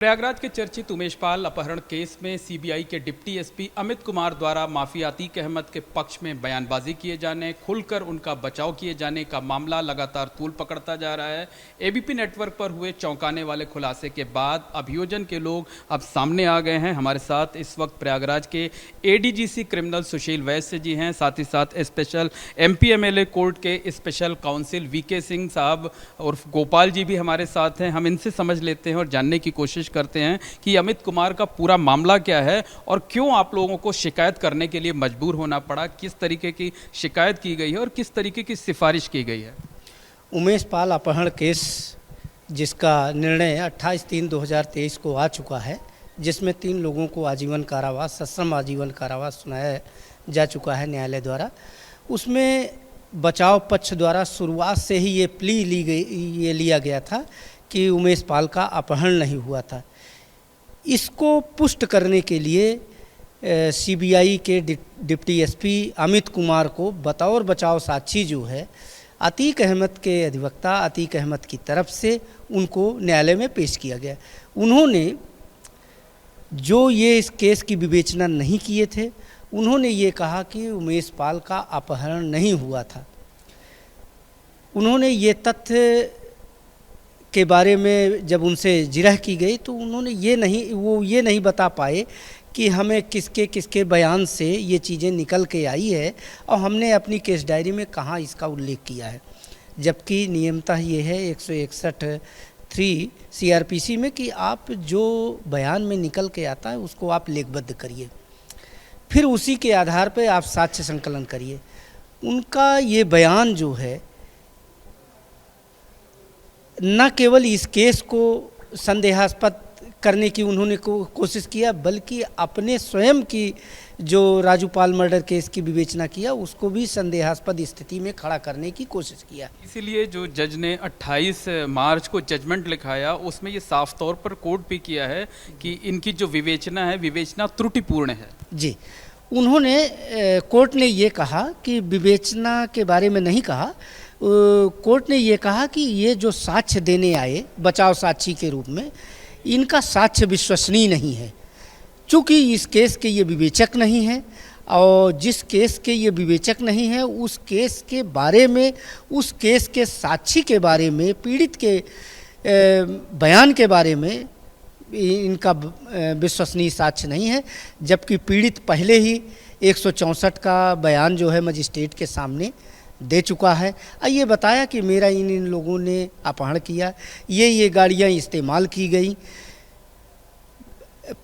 प्रयागराज के चर्चित उमेश पाल अपहरण केस में सीबीआई के डिप्टी एसपी अमित कुमार द्वारा माफिया अतीक अहमद के पक्ष में बयानबाजी किए जाने, खुलकर उनका बचाव किए जाने का मामला लगातार तूल पकड़ता जा रहा है। एबीपी नेटवर्क पर हुए चौंकाने वाले खुलासे के बाद अभियोजन के लोग अब सामने आ गए हैं। हमारे साथ इस वक्त प्रयागराज के एडीजीसी क्रिमिनल सुशील वैश्य जी हैं, साथ ही साथ स्पेशल एमपीएमएलए कोर्ट के स्पेशल काउंसिल वीके सिंह साहब और गोपाल जी भी हमारे साथ हैं। हम इनसे समझ लेते हैं और जानने की कोशिश करते हैं कि अमित कुमार का पूरा मामला क्या है और क्यों आप लोगों को शिकायत करने के लिए मजबूर होना पड़ा, किस तरीके की शिकायत की गई है और किस तरीके की सिफारिश की गई है। उमेश पाल अपहरण केस जिसका निर्णय 28/3/2023 को आ चुका है, जिसमें 3 लोगों को आजीवन कारावास, सश्रम आजीवन कारावास सुनाया जा चुका है न्यायालय द्वारा। उसमें बचाव पक्ष द्वारा शुरुआत से ही ये प्ली लिया गया था कि उमेश पाल का अपहरण नहीं हुआ था। इसको पुष्ट करने के लिए सीबीआई के डिप्टी एसपी अमित कुमार को बतौर बचाव साक्षी जो है अतीक अहमद के अधिवक्ता अतीक अहमद की तरफ से उनको न्यायालय में पेश किया गया। उन्होंने जो ये इस केस की विवेचना नहीं किए थे, उन्होंने ये कहा कि उमेश पाल का अपहरण नहीं हुआ था। उन्होंने ये तथ्य के बारे में जब उनसे जिरह की गई तो उन्होंने ये नहीं बता पाए कि हमें किसके बयान से ये चीज़ें निकल के आई है और हमने अपनी केस डायरी में कहाँ इसका उल्लेख किया है। जबकि नियमतः ये है 161(3) सीआरपीसी में कि आप जो बयान में निकल के आता है उसको आप लेखबद्ध करिए, फिर उसी के आधार पर आप साक्ष्य संकलन करिए। उनका ये बयान जो है न केवल इस केस को संदेहास्पद करने की उन्होंने कोशिश किया, बल्कि अपने स्वयं की जो राजू पाल मर्डर केस की विवेचना किया उसको भी संदेहास्पद स्थिति में खड़ा करने की कोशिश किया। इसीलिए जो जज ने 28 मार्च को जजमेंट लिखाया उसमें ये साफ तौर पर कोर्ट भी किया है कि इनकी जो विवेचना है विवेचना त्रुटिपूर्ण है। जी, उन्होंने कोर्ट ने ये कहा कि विवेचना के बारे में नहीं कहा। कोर्ट ने ये कहा कि ये जो साक्ष्य देने आए बचाव साक्षी के रूप में, इनका साक्ष्य विश्वसनीय नहीं है। चूँकि इस केस के ये विवेचक नहीं हैं और जिस केस के ये विवेचक नहीं है उस केस के बारे में, उस केस के साक्षी के बारे में, पीड़ित के बयान के बारे में इनका विश्वसनीय साक्ष्य नहीं है। जबकि पीड़ित पहले ही 164 का बयान जो है मजिस्ट्रेट के सामने दे चुका है। ये बताया कि मेरा इन लोगों ने अपहरण किया, ये गाड़ियाँ इस्तेमाल की गई।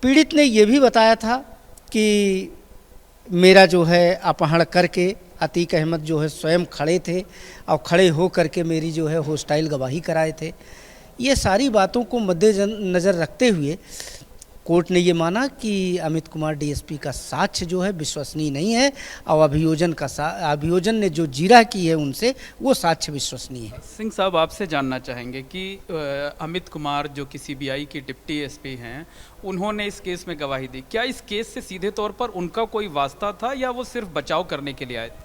पीड़ित ने ये भी बताया था कि मेरा जो है अपहरण करके अतीक अहमद जो है स्वयं खड़े थे और खड़े हो करके मेरी जो है होस्टाइल गवाही कराए थे। ये सारी बातों को मद्देनज़र रखते हुए कोर्ट ने ये माना कि अमित कुमार डीएसपी का साक्ष्य जो है विश्वसनीय नहीं है और अभियोजन ने जो जिरह की है उनसे वो साक्ष्य विश्वसनीय है। सिंह साहब, आपसे जानना चाहेंगे कि अमित कुमार जो कि सीबीआई के डिप्टी एसपी हैं, उन्होंने इस केस में गवाही दी। क्या इस केस से सीधे तौर पर उनका कोई वास्ता था या वो सिर्फ बचाव करने के लिए आए थे?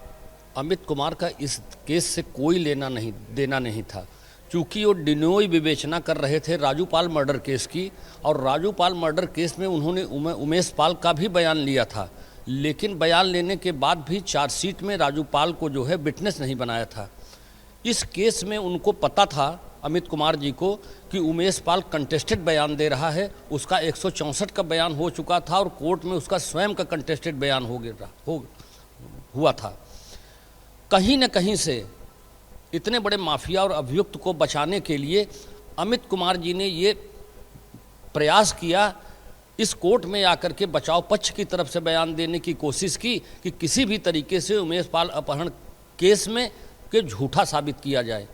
अमित कुमार का इस केस से कोई देना नहीं था, चूँकि वो डिनोई विवेचना कर रहे थे राजू पाल मर्डर केस की। और राजू पाल मर्डर केस में उन्होंने उमेश पाल का भी बयान लिया था, लेकिन बयान लेने के बाद भी चार्जशीट में राजू पाल को जो है विटनेस नहीं बनाया था। इस केस में उनको पता था अमित कुमार जी को कि उमेश पाल कंटेस्टेड बयान दे रहा है। उसका 164 का बयान हो चुका था और कोर्ट में उसका स्वयं का कंटेस्टेड बयान हुआ था। कहीं न कहीं से इतने बड़े माफिया और अभियुक्त को बचाने के लिए अमित कुमार जी ने ये प्रयास किया, इस कोर्ट में आकर के बचाव पक्ष की तरफ से बयान देने की कोशिश की कि किसी भी तरीके से उमेश पाल अपहरण केस में के झूठा साबित किया जाए।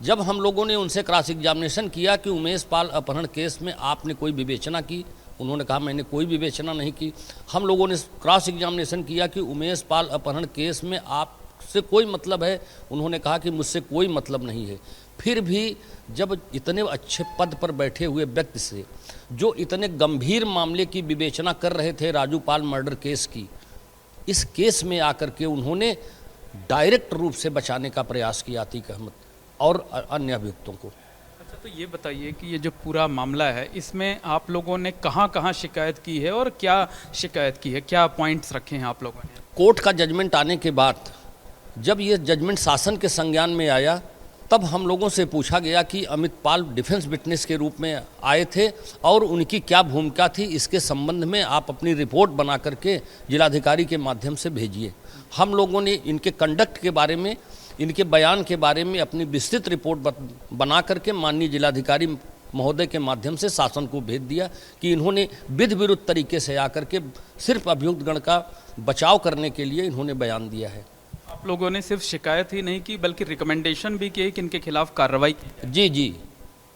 जब हम लोगों ने उनसे क्रॉस एग्जामिनेशन किया कि उमेश पाल अपहरण केस में आपने कोई विवेचना की, उन्होंने कहा मैंने कोई विवेचना नहीं की। हम लोगों ने क्रॉस एग्जामिनेशन किया कि उमेश पाल अपहरण केस में आपसे कोई मतलब है, उन्होंने कहा कि मुझसे कोई मतलब नहीं है। फिर भी जब इतने अच्छे पद पर बैठे हुए व्यक्ति से जो इतने गंभीर मामले की विवेचना कर रहे थे राजू पाल मर्डर केस की, इस केस में आकर के उन्होंने डायरेक्ट रूप से बचाने का प्रयास किया अतीक अहमद और अन्य अभियुक्तों को। अच्छा, तो ये बताइए कि ये जो पूरा मामला है इसमें आप लोगों ने कहाँ शिकायत की है और क्या शिकायत की है, क्या पॉइंट्स रखे हैं आप लोगों ने? कोर्ट का जजमेंट आने के बाद जब ये जजमेंट शासन के संज्ञान में आया तब हम लोगों से पूछा गया कि अमित पाल डिफेंस विटनेस के रूप में आए थे और उनकी क्या भूमिका थी, इसके संबंध में आप अपनी रिपोर्ट बना करके जिलाधिकारी के माध्यम से भेजिए। हम लोगों ने इनके कंडक्ट के बारे में, इनके बयान के बारे में अपनी विस्तृत रिपोर्ट बना करके माननीय जिलाधिकारी महोदय के माध्यम से शासन को भेज दिया कि इन्होंने विधि विरुद्ध तरीके से आकर के सिर्फ अभियुक्त गण का बचाव करने के लिए इन्होंने बयान दिया है। आप लोगों ने सिर्फ शिकायत ही नहीं की बल्कि रिकमेंडेशन भी की कि इनके खिलाफ कार्रवाई की। जी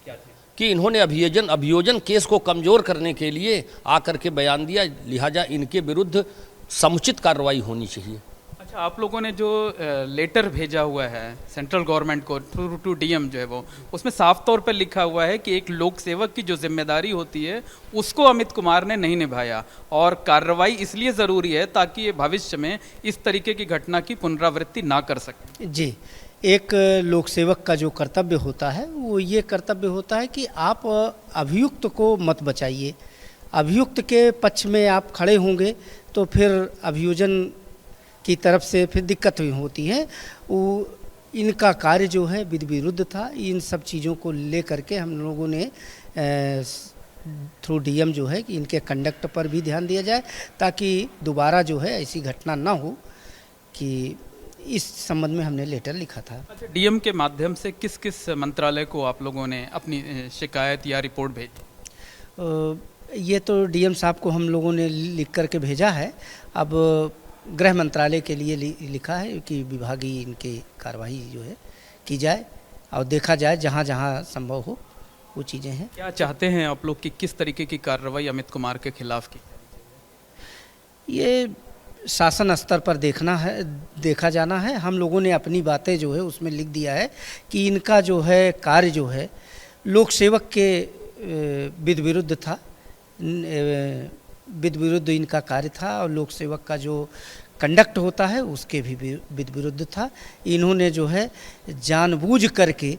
क्या थी? कि इन्होंने अभियोजन केस को कमज़ोर करने के लिए आकर के बयान दिया, लिहाजा इनके विरुद्ध समुचित कार्रवाई होनी चाहिए। अच्छा, आप लोगों ने जो लेटर भेजा हुआ है सेंट्रल गवर्नमेंट को टू डीएम जो है वो, उसमें साफ तौर पर लिखा हुआ है कि एक लोक सेवक की जो जिम्मेदारी होती है उसको अमित कुमार ने नहीं निभाया और कार्रवाई इसलिए ज़रूरी है ताकि ये भविष्य में इस तरीके की घटना की पुनरावृत्ति ना कर सके। जी, एक लोक सेवक का जो कर्तव्य होता है वो ये कर्तव्य होता है कि आप अभियुक्त को मत बचाइए। अभियुक्त के पक्ष में आप खड़े होंगे तो फिर अभियोजन की तरफ से फिर दिक्कत हुई होती है। वो इनका कार्य जो है विधि विरुद्ध था। इन सब चीज़ों को ले करके हम लोगों ने थ्रू डीएम जो है कि इनके कंडक्ट पर भी ध्यान दिया जाए ताकि दोबारा जो है ऐसी घटना ना हो, कि इस संबंध में हमने लेटर लिखा था। अच्छा, डीएम के माध्यम से किस किस मंत्रालय को आप लोगों ने अपनी शिकायत या रिपोर्ट भेजी? ये तो डीएम साहब को हम लोगों ने लिख करके भेजा है। अब गृह मंत्रालय के लिए लिखा है कि विभागीय इनकी कार्रवाई जो है की जाए और देखा जाए जहाँ जहाँ संभव हो वो चीज़ें हैं। क्या चाहते हैं आप लोग कि किस तरीके की कार्रवाई अमित कुमार के खिलाफ की? ये शासन स्तर पर देखा जाना है। हम लोगों ने अपनी बातें जो है उसमें लिख दिया है कि इनका जो है कार्य जो है लोक सेवक के विधि विरुद्ध था, विधि विरुद्ध इनका कार्य था और लोक सेवक का जो कंडक्ट होता है उसके भी विधि विरुद्ध था। इन्होंने जो है जानबूझ करके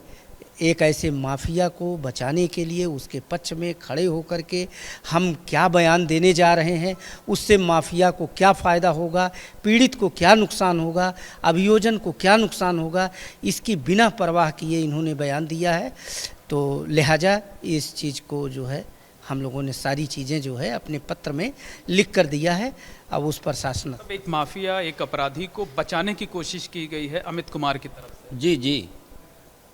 एक ऐसे माफिया को बचाने के लिए उसके पक्ष में खड़े होकर के हम क्या बयान देने जा रहे हैं, उससे माफिया को क्या फ़ायदा होगा, पीड़ित को क्या नुकसान होगा, अभियोजन को क्या नुकसान होगा, इसकी बिना परवाह किए इन्होंने बयान दिया है। तो लिहाजा इस चीज़ को जो है हम लोगों ने सारी चीज़ें जो है अपने पत्र में लिख कर दिया है। अब उस पर शासन, अब एक माफिया, एक अपराधी को बचाने की कोशिश की गई है अमित कुमार की तरफ से। जी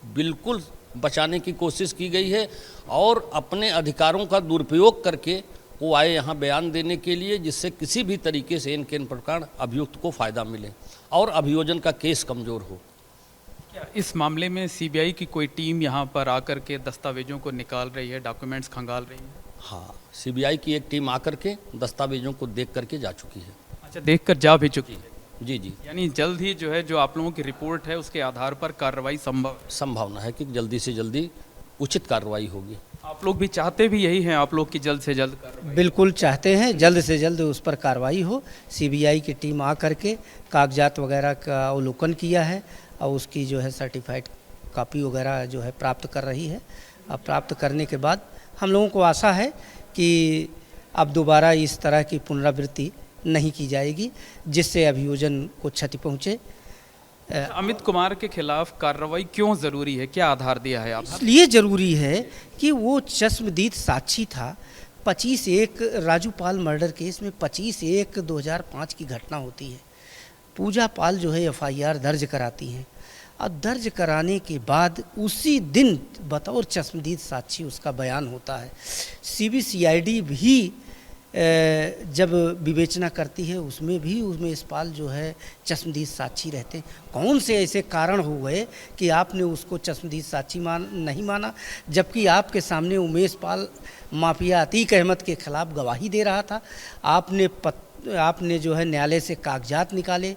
बिल्कुल बचाने की कोशिश की गई है और अपने अधिकारों का दुरुपयोग करके वो आए यहाँ बयान देने के लिए, जिससे किसी भी तरीके से इन प्रकार अभियुक्त को फ़ायदा मिले और अभियोजन का केस कमज़ोर हो। क्या इस मामले में सीबीआई की कोई टीम यहाँ पर आकर के दस्तावेजों को निकाल रही है, डॉक्यूमेंट्स खंगाल रही है? हाँ, सीबीआई की एक टीम आकर के दस्तावेजों को देख करके जा चुकी है। अच्छा, देखकर जा भी चुकी है? जी यानी जल्द ही जो है जो आप लोगों की रिपोर्ट है उसके आधार पर कार्रवाई संभावना है कि जल्दी से जल्दी उचित कार्रवाई होगी। आप लोग भी चाहते भी यही हैं, आप लोग की जल्द से जल्द कार्रवाई? बिल्कुल चाहते हैं जल्द से जल्द उस पर कार्रवाई हो। सीबीआई की टीम आ करके कागजात वगैरह का अवलोकन किया है और उसकी जो है सर्टिफाइड कॉपी वगैरह जो है प्राप्त कर रही है। अब प्राप्त करने के बाद हम लोगों को आशा है कि अब दोबारा इस तरह की पुनरावृत्ति नहीं की जाएगी जिससे अभियोजन को क्षति पहुँचे। अमित कुमार के खिलाफ कार्रवाई क्यों ज़रूरी है, क्या आधार दिया है आप? इसलिए ज़रूरी है कि वो चश्मदीद साक्षी था। 25/1 राजू पाल मर्डर केस में 25/1/2005 की घटना होती है। पूजा पाल जो है एफआईआर दर्ज कराती हैं और दर्ज कराने के बाद उसी दिन बतौर चश्मदीद साक्षी उसका बयान होता है। सीबीसीआईडी भी जब विवेचना करती है उसमें भी उमेश पाल जो है चश्मदीद साक्षी रहते हैं। कौन से ऐसे कारण हो गए कि आपने उसको चश्मदीद साक्षी नहीं माना, जबकि आपके सामने उमेश पाल माफिया अतीक अहमद के खिलाफ गवाही दे रहा था। आपने जो है न्यायालय से कागजात निकाले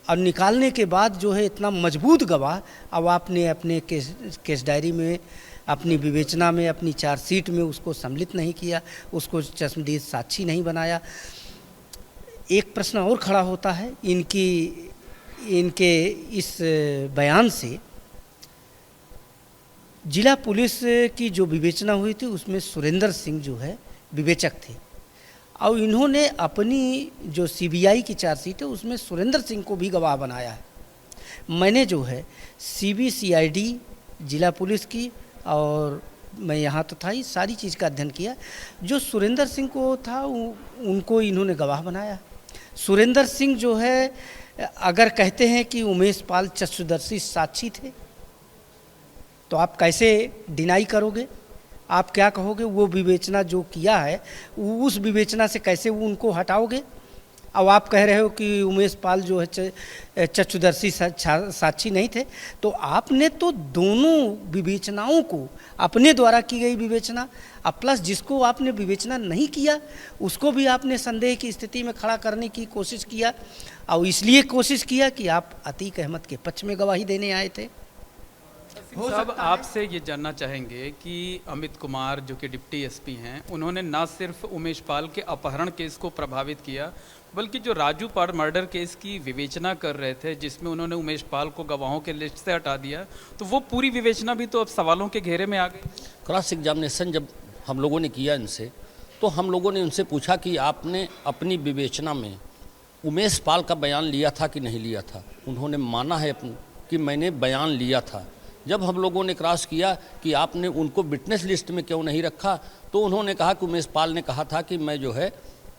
और निकालने के बाद जो है इतना मजबूत गवाह अब आपने अपने केस डायरी में, अपनी विवेचना में, अपनी चार्जशीट में उसको सम्मिलित नहीं किया, उसको चश्मदीद साक्षी नहीं बनाया। एक प्रश्न और खड़ा होता है इनके इस बयान से जिला पुलिस की जो विवेचना हुई थी उसमें सुरेंद्र सिंह जो है विवेचक थे, और इन्होंने अपनी जो सीबीआई की चार्जशीट है उसमें सुरेंद्र सिंह को भी गवाह बनाया है। मैंने जो है सीबीसीआईडी जिला पुलिस की, और मैं यहाँ तो था ही, सारी चीज़ का अध्ययन किया। जो सुरेंद्र सिंह को था उनको इन्होंने गवाह बनाया। सुरेंद्र सिंह जो है, अगर कहते हैं कि उमेश पाल चक्षुदर्शी साक्षी थे तो आप कैसे डिनाई करोगे? आप क्या कहोगे? वो विवेचना जो किया है उस विवेचना से कैसे वो उनको हटाओगे? अब आप कह रहे हो कि उमेश पाल जो है चक्षुदर्शी साक्षी नहीं थे, तो आपने तो दोनों विवेचनाओं को अपने द्वारा की गई विवेचना अब प्लस जिसको आपने विवेचना नहीं किया उसको भी आपने संदेह की स्थिति में खड़ा करने की कोशिश किया, और इसलिए कोशिश किया कि आप अतीक अहमद के पक्ष में गवाही देने आए थे। साहब, आपसे ये जानना चाहेंगे कि अमित कुमार जो कि डिप्टी एसपी हैं, उन्होंने न सिर्फ उमेश पाल के अपहरण केस को प्रभावित किया, बल्कि जो राजू पाल मर्डर केस की विवेचना कर रहे थे जिसमें उन्होंने उमेश पाल को गवाहों के लिस्ट से हटा दिया, तो वो पूरी विवेचना भी तो अब सवालों के घेरे में आ गई। क्रॉस एग्जामिनेशन जब हम लोगों ने किया इनसे, तो हम लोगों ने उनसे पूछा कि आपने अपनी विवेचना में उमेश पाल का बयान लिया था कि नहीं लिया था। उन्होंने माना है कि मैंने बयान लिया था। जब हम लोगों ने क्रॉस किया कि आपने उनको विटनेस लिस्ट में क्यों नहीं रखा, तो उन्होंने कहा कि उमेश पाल ने कहा था कि मैं जो है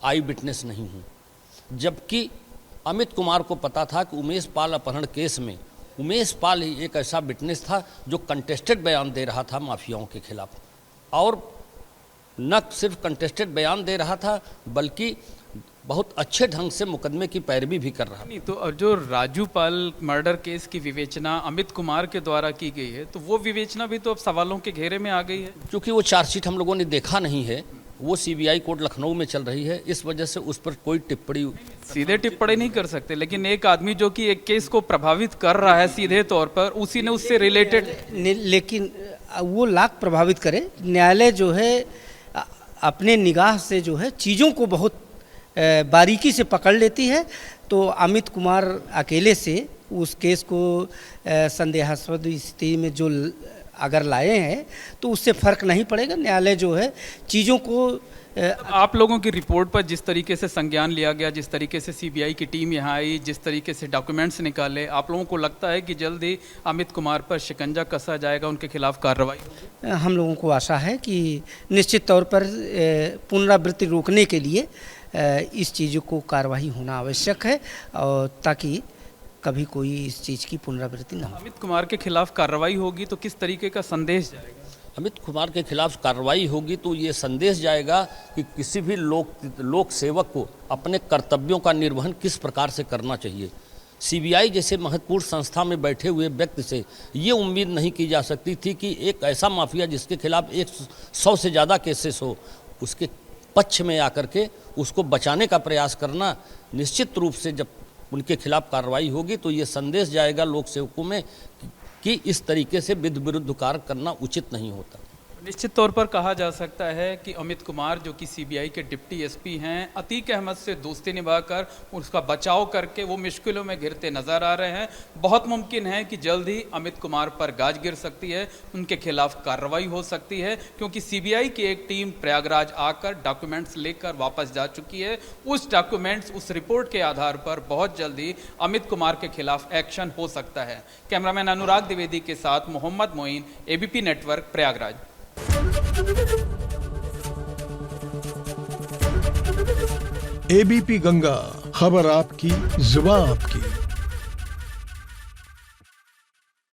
आई विटनेस नहीं हूँ, जबकि अमित कुमार को पता था कि उमेश पाल अपहरण केस में उमेश पाल ही एक ऐसा विटनेस था जो कंटेस्टेड बयान दे रहा था माफियाओं के खिलाफ, और न सिर्फ कंटेस्टेड बयान दे रहा था बल्कि बहुत अच्छे ढंग से मुकदमे की पैरवी भी कर रहा। नहीं तो जो राजू पाल मर्डर केस की विवेचना अमित कुमार के द्वारा की गई है, तो वो विवेचना भी तो अब सवालों के घेरे में आ गई है। क्योंकि वो चार्जशीट हम लोगों ने देखा नहीं है, वो सीबीआई कोर्ट लखनऊ में चल रही है, इस वजह से उस पर कोई टिप्पणी सीधे टिप्पणी नहीं कर सकते, लेकिन एक आदमी जो कि एक केस को प्रभावित कर रहा है सीधे तौर पर, उसी ने उससे रिलेटेड, लेकिन वो लाख प्रभावित करे, न्यायालय जो है अपने निगाह से जो है चीज़ों को बहुत बारीकी से पकड़ लेती है। तो अमित कुमार अकेले से उस केस को संदेहास्पद स्थिति में जो अगर लाए हैं तो उससे फ़र्क नहीं पड़ेगा। न्यायालय जो है चीज़ों को आप लोगों की रिपोर्ट पर जिस तरीके से संज्ञान लिया गया, जिस तरीके से सीबीआई की टीम यहाँ आई, जिस तरीके से डॉक्यूमेंट्स निकाले, आप लोगों को लगता है कि जल्द ही अमित कुमार पर शिकंजा कसा जाएगा, उनके खिलाफ कार्रवाई होगी? हम लोगों को आशा है कि निश्चित तौर पर पुनरावृत्ति रोकने के लिए इस चीज़ों को कार्रवाई होना आवश्यक है, और ताकि कभी कोई इस चीज़ की पुनरावृत्ति ना हो। अमित कुमार के खिलाफ कार्रवाई होगी तो किस तरीके का संदेश जाएगा? अमित कुमार के खिलाफ कार्रवाई होगी तो ये संदेश जाएगा कि किसी भी लोक सेवक को अपने कर्तव्यों का निर्वहन किस प्रकार से करना चाहिए। सीबीआई जैसे महत्वपूर्ण संस्था में बैठे हुए व्यक्ति से ये उम्मीद नहीं की जा सकती थी कि एक ऐसा माफिया जिसके खिलाफ 100 से ज़्यादा केसेस हो, उसके पक्ष में आकर के उसको बचाने का प्रयास करना। निश्चित रूप से जब उनके खिलाफ कार्रवाई होगी तो ये संदेश जाएगा लोक सेवकों में कि इस तरीके से विरुद्ध कार्य करना उचित नहीं होता। निश्चित तौर पर कहा जा सकता है कि अमित कुमार जो कि सीबीआई के डिप्टी एसपी हैं, अतीक अहमद से दोस्ती निभाकर उसका बचाव करके वो मुश्किलों में घिरते नजर आ रहे हैं। बहुत मुमकिन है कि जल्द ही अमित कुमार पर गाज गिर सकती है, उनके खिलाफ कार्रवाई हो सकती है, क्योंकि सीबीआई की एक टीम प्रयागराज आकर डॉक्यूमेंट्स लेकर वापस जा चुकी है। उस डॉक्यूमेंट्स, उस रिपोर्ट के आधार पर बहुत जल्दी अमित कुमार के खिलाफ एक्शन हो सकता है। कैमरामैन अनुराग द्विवेदी के साथ मोहम्मद मोइन, एबीपी नेटवर्क, प्रयागराज। एबीपी गंगा, खबर आपकी, जुबान आपकी।